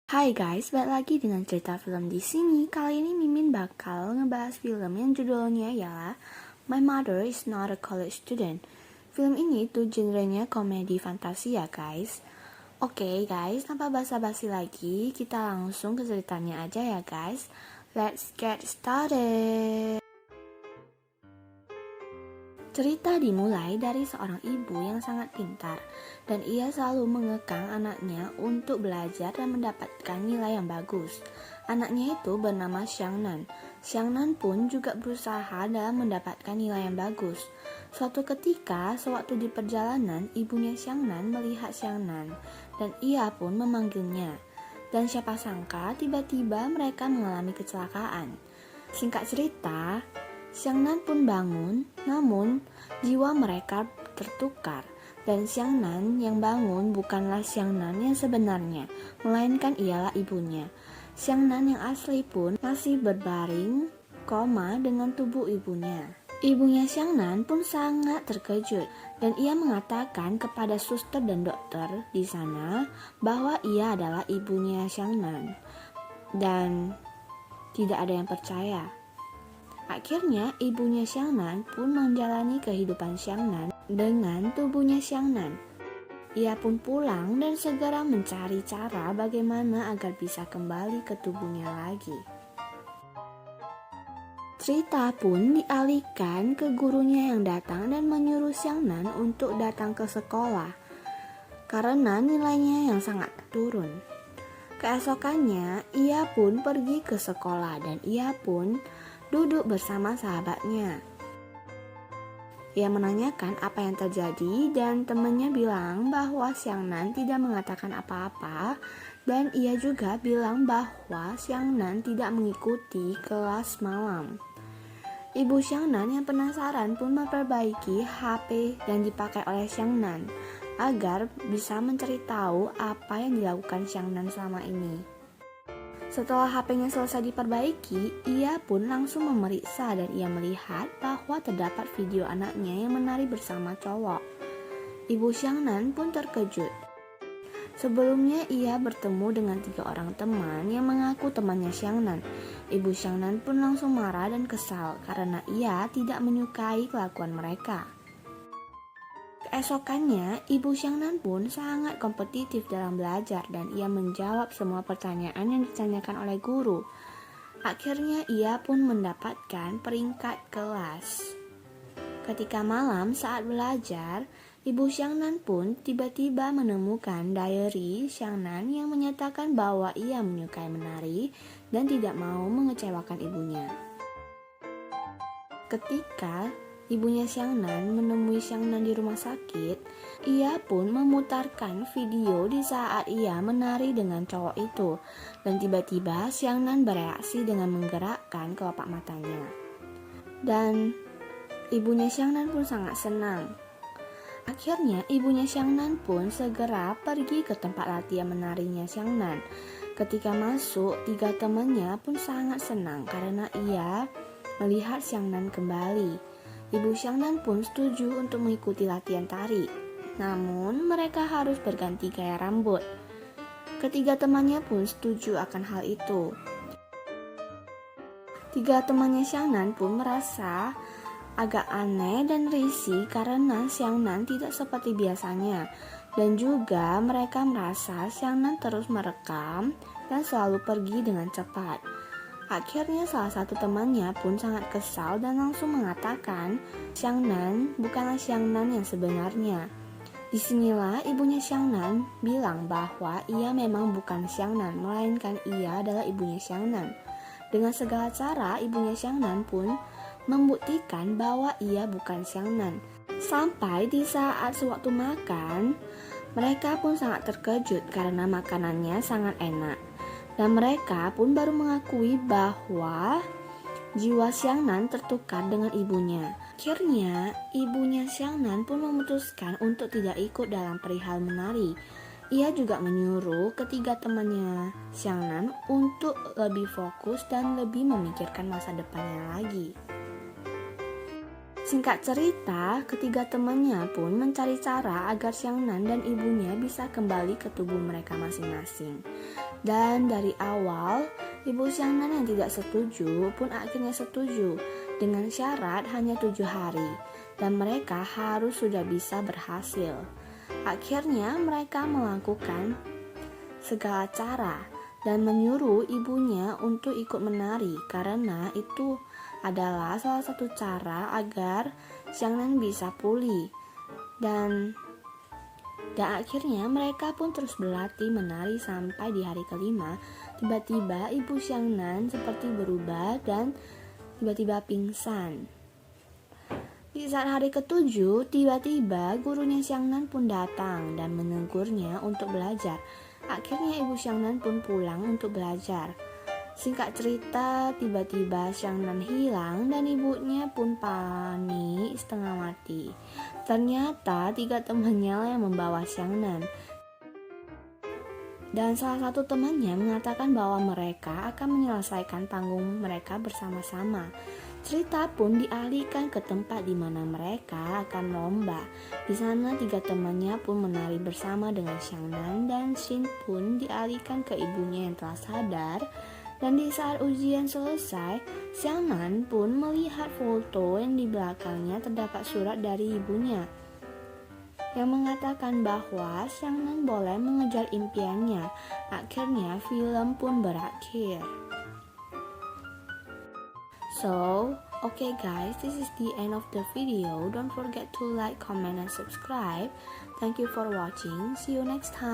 Hai guys, balik lagi dengan cerita film di sini. Kali ini Mimin bakal ngebahas film yang judulnya ialah My Mother is Not a College Student. Film ini tuh genrenya komedi fantasi ya guys. Oke guys, tanpa basa-basi lagi, kita langsung ke ceritanya aja ya guys. Let's get started. Cerita dimulai dari seorang ibu yang sangat pintar dan ia selalu mengekang anaknya untuk belajar dan mendapatkan nilai yang bagus. Anaknya itu bernama Xiangnan. Xiangnan pun juga berusaha dalam mendapatkan nilai yang bagus. Suatu ketika, sewaktu di perjalanan, ibunya Xiangnan melihat Xiangnan dan ia pun memanggilnya. Dan siapa sangka tiba-tiba mereka mengalami kecelakaan. Singkat cerita, Xiangnan pun bangun, namun jiwa mereka tertukar dan Xiangnan yang bangun bukanlah Xiangnan yang sebenarnya, melainkan ialah ibunya. Xiangnan yang asli pun masih berbaring koma dengan tubuh ibunya. Ibunya Xiangnan pun sangat terkejut dan ia mengatakan kepada suster dan dokter di sana bahwa ia adalah ibunya Xiangnan dan tidak ada yang percaya. Akhirnya, ibunya Xiangnan pun menjalani kehidupan Xiangnan dengan tubuhnya Xiangnan. Ia pun pulang dan segera mencari cara bagaimana agar bisa kembali ke tubuhnya lagi. Cerita pun dialihkan ke gurunya yang datang dan menyuruh Xiangnan untuk datang ke sekolah karena nilainya yang sangat turun. Keesokannya, ia pun pergi ke sekolah dan ia pun duduk bersama sahabatnya. Ia menanyakan apa yang terjadi dan temannya bilang bahwa Xiangnan tidak mengatakan apa-apa dan ia juga bilang bahwa Xiangnan tidak mengikuti kelas malam. Ibu Xiangnan yang penasaran pun memperbaiki HP yang dipakai oleh Xiangnan agar bisa mencari tahu apa yang dilakukan Xiangnan selama ini. Setelah HP-nya selesai diperbaiki, ia pun langsung memeriksa dan ia melihat bahwa terdapat video anaknya yang menari bersama cowok. Ibu Xiangnan pun terkejut. Sebelumnya ia bertemu dengan 3 orang teman yang mengaku temannya Xiangnan. Ibu Xiangnan pun langsung marah dan kesal karena ia tidak menyukai kelakuan mereka. Keesokannya, Ibu Xiangnan pun sangat kompetitif dalam belajar dan ia menjawab semua pertanyaan yang ditanyakan oleh guru. Akhirnya ia pun mendapatkan peringkat kelas. Ketika malam saat belajar, Ibu Xiangnan pun tiba-tiba menemukan diary Xiangnan yang menyatakan bahwa ia menyukai menari dan tidak mau mengecewakan ibunya. Ketika ibunya Xiangnan menemui Xiangnan di rumah sakit, ia pun memutarkan video di saat ia menari dengan cowok itu dan tiba-tiba Xiangnan bereaksi dengan menggerakkan kelopak matanya. Dan ibunya Xiangnan pun sangat senang. Akhirnya ibunya Xiangnan pun segera pergi ke tempat latihan menarinya Xiangnan. Ketika masuk, 3 temannya pun sangat senang karena ia melihat Xiangnan kembali. Ibu Xiangnan pun setuju untuk mengikuti latihan tari. Namun mereka harus berganti gaya rambut. Ketiga temannya pun setuju akan hal itu. 3 temannya Xiangnan pun merasa agak aneh dan risih karena Xiangnan tidak seperti biasanya. Dan juga mereka merasa Xiangnan terus merekam dan selalu pergi dengan cepat. Akhirnya salah satu temannya pun sangat kesal dan langsung mengatakan Xiangnan bukanlah Xiangnan yang sebenarnya. Disinilah ibunya Xiangnan bilang bahwa ia memang bukan Xiangnan, melainkan ia adalah ibunya Xiangnan. Dengan segala cara ibunya Xiangnan pun membuktikan bahwa ia bukan Xiangnan. Sampai di saat sewaktu makan, mereka pun sangat terkejut karena makanannya sangat enak. Dan mereka pun baru mengakui bahwa jiwa Xiangnan tertukar dengan ibunya. Akhirnya, ibunya Xiangnan pun memutuskan untuk tidak ikut dalam perihal menari. Ia juga menyuruh ketiga temannya Xiangnan untuk lebih fokus dan lebih memikirkan masa depannya lagi. Singkat cerita, ketiga temannya pun mencari cara agar Xiangnan dan ibunya bisa kembali ke tubuh mereka masing-masing. Dan dari awal, ibu Xiangnan yang tidak setuju pun akhirnya setuju dengan syarat hanya 7 hari. Dan mereka harus sudah bisa berhasil. Akhirnya mereka melakukan segala cara dan menyuruh ibunya untuk ikut menari karena itu adalah salah satu cara agar Xiangnan bisa pulih. Dan akhirnya mereka pun terus berlatih menari sampai di hari kelima. Tiba-tiba ibu Xiangnan seperti berubah dan tiba-tiba pingsan. Di saat hari ketujuh, tiba-tiba gurunya Xiangnan pun datang dan menegurnya untuk belajar. Akhirnya ibu Xiangnan pun pulang untuk belajar. Singkat cerita, tiba-tiba Xiangnan hilang dan ibunya pun panik setengah mati. Ternyata 3 temannya lah yang membawa Xiangnan. Dan salah satu temannya mengatakan bahwa mereka akan menyelesaikan panggung mereka bersama-sama. Cerita pun dialihkan ke tempat di mana mereka akan lomba. Di sana 3 temannya pun menari bersama dengan Xiangnan dan Xin pun dialihkan ke ibunya yang telah sadar. Dan di saat ujian selesai, Xiangnan pun melihat foto yang di belakangnya terdapat surat dari ibunya yang mengatakan bahwa Xiangnan boleh mengejar impiannya. Akhirnya film pun berakhir. So, okay guys, this is the end of the video. Don't forget to like, comment, and subscribe. Thank you for watching. See you next time.